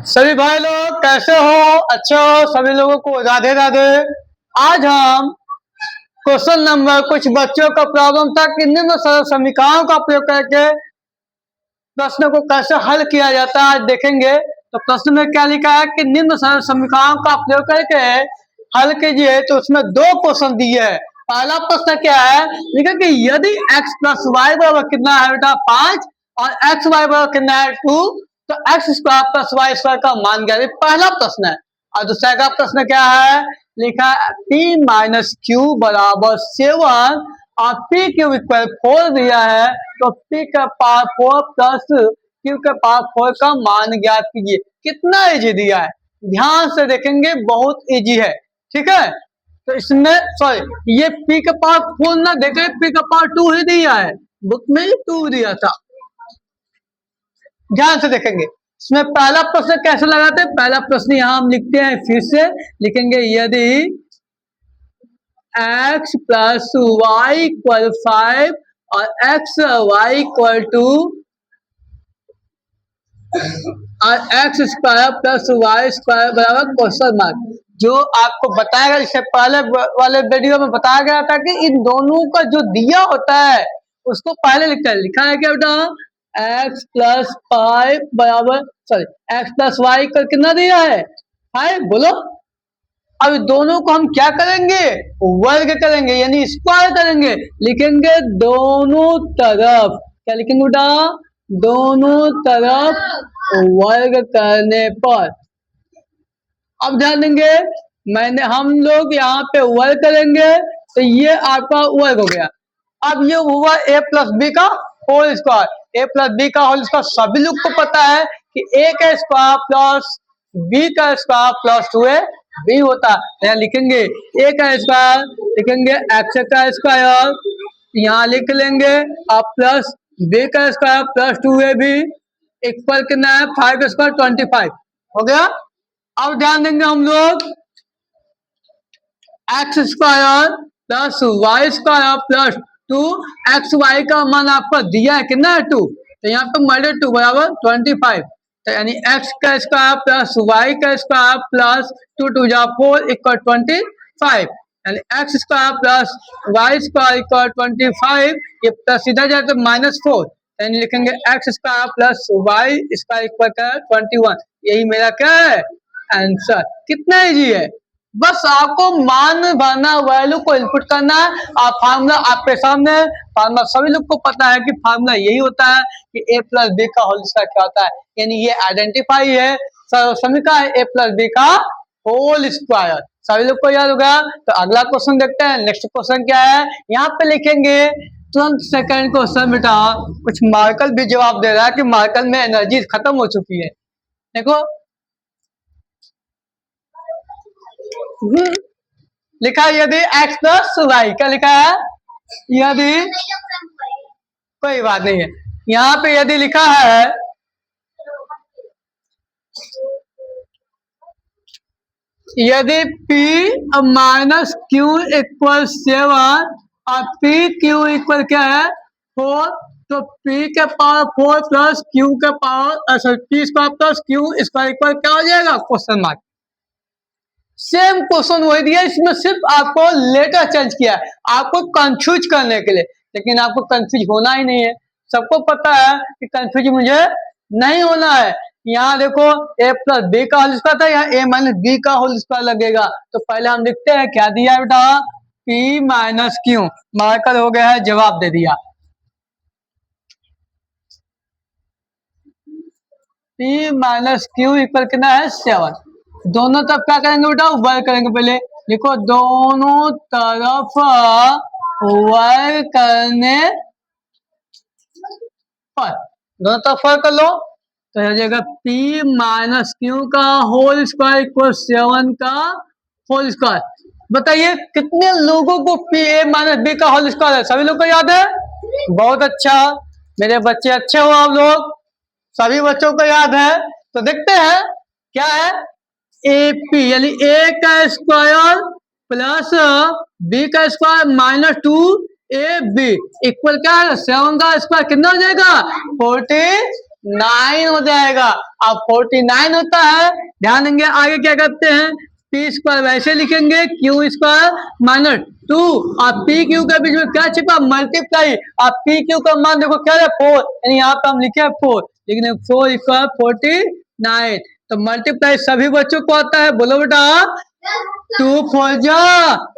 सभी भाई लोग कैसे हो? अच्छे हो? सभी लोगों को राधे राधे। आज हम क्वेश्चन नंबर कुछ बच्चों का प्रॉब्लम था कि निम्न सरल समीकरणों का प्रयोग करके प्रश्न को कैसे हल किया जाता है आज देखेंगे। तो प्रश्न में क्या लिखा है कि निम्न सरल समीकरणों का प्रयोग करके हल कीजिए। तो उसमें दो क्वेश्चन दिए है। पहला प्रश्न क्या है, लिखा कि यदि x प्लस वाई बराबर कितना है बेटा 5 और एक्स वाई बराबर कितना है 2, तो x square plus y square का मान क्या है, पहला प्रश्न है। और दूसरा का प्रश्न क्या है, लिखा है p माइनस क्यू बराबर 7 और p क्यू इक्वल 4 दिया है। तो p का पावर 4 प्लस q के पावर 4 का मान ज्ञात कीजिए। कितना इजी दिया है, ध्यान से देखेंगे, बहुत इजी है। ठीक है, तो इसमें सॉरी ये p का पावर 4 ना देखे, p का पावर 2 ही दिया है, बुक में 2 दिया था। ध्यान से देखेंगे। इसमें पहला प्रश्न कैसे लगाते हैं, पहला प्रश्न यहां हम लिखते हैं, फिर से लिखेंगे यदि x प्लस वाई इक्वल 5 और एक्स वाई इक्वल 2 और x square plus y square बराबर क्वेश्चन मार्क। जो आपको बताया गया, इससे पहले वाले वीडियो में बताया गया था कि इन दोनों का जो दिया होता है उसको पहले लिखा है। लिखा है क्या बेटा, एक्स प्लस 5 बराबर सॉरी एक्स प्लस वाई का कितना दिया है 5, बोलो। अब दोनों को हम क्या करेंगे, वर्ग करेंगे, यानी स्क्वायर करेंगे। लिखेंगे दोनों तरफ, क्या लिखेंगे बेटा, दोनों तरफ वर्ग करने पर। अब ध्यान देंगे, हम लोग यहाँ पे वर्ग करेंगे तो ये आपका वर्ग हो गया। अब ये हुआ a प्लस बी का whole square. a plus b का होल स्क्वायर सभी लोग को पता है कि a का स्क्वायर प्लस b का स्क्वायर प्लस 2ab होता है। यहाँ लिखेंगे a का स्क्वायर, लिखेंगे x का स्क्वायर, यहाँ लिख लेंगे अब प्लस b का स्क्वायर प्लस 2ab इक्वल कितना है 5 स्क्वायर 25 हो गया। अब ध्यान देंगे हम लोग x square plus y square plus 2xy का मान आपका दिया है कितना है 2, तो यहाँ पे मल्टी 2 बराबर 25। तो यानी x का स्क्वायर प्लस y का स्क्वायर प्लस 2 2 जा 4 इक्वल 25, यानी x square plus y square equal 25। ये प्लस सीधा जाए तो -4, यानी लिखेंगे x square plus y square equal क्या है 21। यही मेरा क्या है आंसर। कितना इजी है, बस आपको मान भरना, वैल्यू को इनपुट करना है। और फार्मूला आपके सामने, फार्मूला सभी लोग को पता है कि फार्मूला यही होता है कि a प्लस बी का होल स्क्वायर क्या होता है, यानी ये आइडेंटिफाई है समीकरण है a प्लस बी का होल स्क्वायर। सभी लोग को याद होगा। तो अगला क्वेश्चन देखते हैं। नेक्स्ट क्वेश्चन क्या है, यहाँ पे लिखेंगे तुरंत सेकंड क्वेश्चन बेटा, कुछ मार्कल भी जवाब दे रहा है कि मार्कल में एनर्जी खत्म हो चुकी है। देखो लिखा है यदि x प्लस वाई, क्या लिखा है, यदि कोई बात नहीं है, यहाँ पे यदि लिखा है यदि p माइनस क्यू इक्वल 7 और p क्यू इक्वल क्या है 4, तो p के पावर 4 प्लस q के power p square plus q square equal क्या हो जाएगा क्वेश्चन मार्क। सेम क्वेश्चन वही दिया, इसमें सिर्फ आपको लेटर चेंज किया है आपको कंफ्यूज करने के लिए, लेकिन आपको कंफ्यूज होना ही नहीं है। सबको पता है कि कंफ्यूज मुझे नहीं होना है। यहाँ देखो a प्लस बी का होल स्क्वायर था, यहाँ a माइनस बी का होल स्क्वायर लगेगा। तो पहले हम लिखते हैं क्या दिया है बेटा, p माइनस क्यू, मार्कर हो गया है, जवाब दे दिया। p माइनस क्यू इक्वल कितना है 7। दोनों तरफ क्या करेंगे बेटा, वर्ग करेंगे। पहले लिखो दोनों तरफ वर्ग करने पर, दोनों तरफ वर्ग कर लो तो हो जाएगा p माइनस क्यू का होल स्क्वायर इक्वल 7 का होल स्क्वायर। बताइए कितने लोगों को p a माइनस बी का होल स्क्वायर है, सभी लोग को याद है, बहुत अच्छा, मेरे बच्चे अच्छे हो आप लोग, सभी बच्चों को याद है। तो देखते हैं क्या है, AP यानी a का स्क्वायर प्लस b का स्क्वायर माइनस 2ab इक्वल क्या है 7 का स्क्वायर कितना हो जाएगा 40 9 हो जाएगा। अब 49 होता है, ध्यान देंगे आगे क्या करते हैं, पी स्क्वायर वैसे लिखेंगे, क्यू स्क्वायर माइनस 2, और पी क्यू के बीच में क्या छिपा, मल्टीप्लाई। अब पी क्यू का मान देखो क्या है 4, यानी यहाँ पे हम लिखे 4, लेकिन 4 इक्वल 49, तो मल्टीप्लाई सभी बच्चों को आता है, बोलो बेटा। 2 4 जा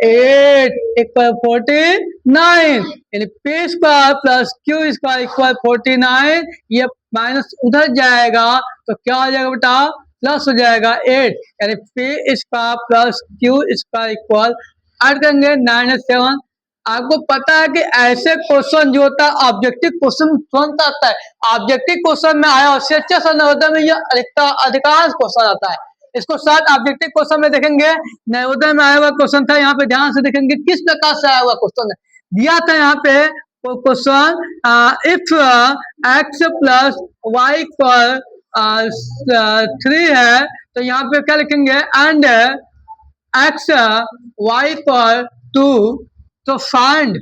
8 इक्वल 49, यानी P square plus Q square equal 49, ये माइनस उधर जाएगा तो क्या हो जाएगा बेटा, प्लस हो जाएगा 8, यानी P square plus Q square equal, add करेंगे 9 7। आपको पता है कि ऐसे क्वेश्चन जो होता है ऑब्जेक्टिव क्वेश्चन तुरंत आता है, ऑब्जेक्टिव क्वेश्चन में आया और अच्छे नवोदय में ये अधिकांश क्वेश्चन आता है। इसको साथ ऑब्जेक्टिव क्वेश्चन में देखेंगे, नवोदय में आया हुआ क्वेश्चन था, यहाँ पे ध्यान से देखेंगे किस प्रकार से आया हुआ क्वेश्चन है। दिया था यहाँ पे question, if x plus y पर 3 है, तो यहाँ पे क्या लिखेंगे, एंड एक्स वाई पर 2, तो फाइंड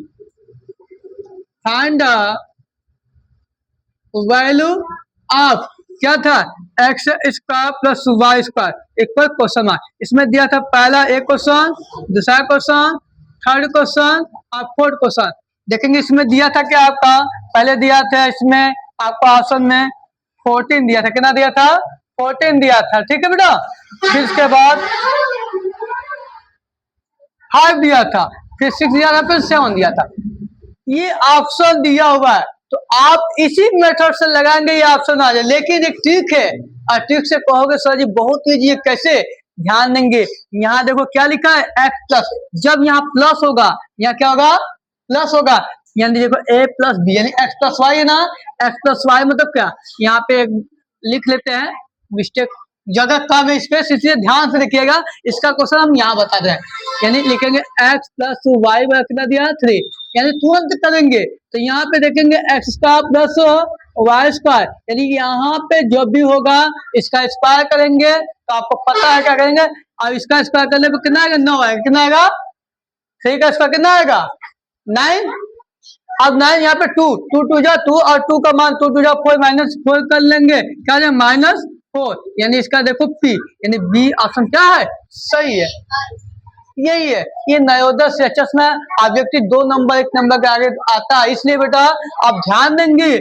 वैल्यू ऑफ क्या था, x square plus y square equal question mark. इसमें दिया था पहला एक क्वेश्चन, दूसरा क्वेश्चन, थर्ड क्वेश्चन और फोर्थ क्वेश्चन। देखेंगे इसमें दिया था क्या आपका, पहले दिया था इसमें आपका ऑप्शन में 14 दिया था, कितना दिया था, 14 दिया था, ठीक है बेटा। फिर इसके बाद 5 दिया था, फिर 6 दिया था, फिर 7 दिया था। ये ऑप्शन दिया हुआ है, तो आप इसी मेथड से लगाएंगे ये ऑप्शन आ जाए। लेकिन एक ट्रिक है, और ट्रिक से कहोगे सर जी बहुत ईजी है, कैसे, ध्यान देंगे यहाँ देखो क्या लिखा है, एक्स प्लस, जब यहाँ प्लस होगा यहाँ क्या होगा, प्लस होगा, यानी देखो ए प्लस बी, यानी एक्स प्लस वाई है ना, एक्स प्लस वाई मतलब क्या, यहाँ पे लिख लेते हैं, मिस्टेक जगह कम है स्पेस, इसलिए ध्यान से देखिएगा, इसका क्वेश्चन हम यहाँ बता रहे हैं, यानी लिखेंगे एक्स प्लस वाई कितना दिया 3, यानी तुरंत करेंगे, तो यहाँ पे देखेंगे x square plus y square, यानी यहाँ पे जो भी होगा इसका स्क्वायर करेंगे, तो आपको पता है क्या करेंगे, अब इसका स्क्वायर करने पे कितना आएगा, 9 आएगा, कितना आएगा, 3 का स्क्वायर कितना आएगा 9, अब 9 यहाँ पे 2 2 2 जा 2, और 2 का मान 2 2 जा 4, माइनस 4 कर लेंगे, क्या है -4, यानी इसका देखो पी, यानी बी ऑप्शन क्या है, सही है, यही है। ये नवोदय सेचस में ऑब्जेक्टिव 2 नंबर 1 नंबर के आगे आता है, इसलिए बेटा आप ध्यान देंगे,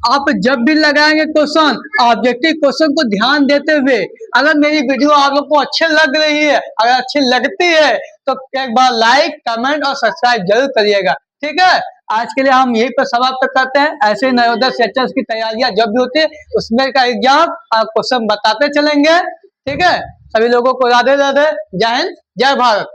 आप जब भी लगाएंगे क्वेश्चन ऑब्जेक्टिव क्वेश्चन को ध्यान देते हुए, अगर मेरी वीडियो आप लोग को अच्छी लग रही है, अगर अच्छी लगती है तो एक बार लाइक कमेंट और सब्सक्राइब जरूर करिएगा, ठीक है। आज के लिए हम यही पर समाप्त करते हैं, ऐसे नवोदय सेचस की तैयारियां जब भी होती है उसमें का एग्जाम क्वेश्चन बताते चलेंगे, ठीक है। सभी लोगों को राधे राधे, जय हिंद, जय भारत।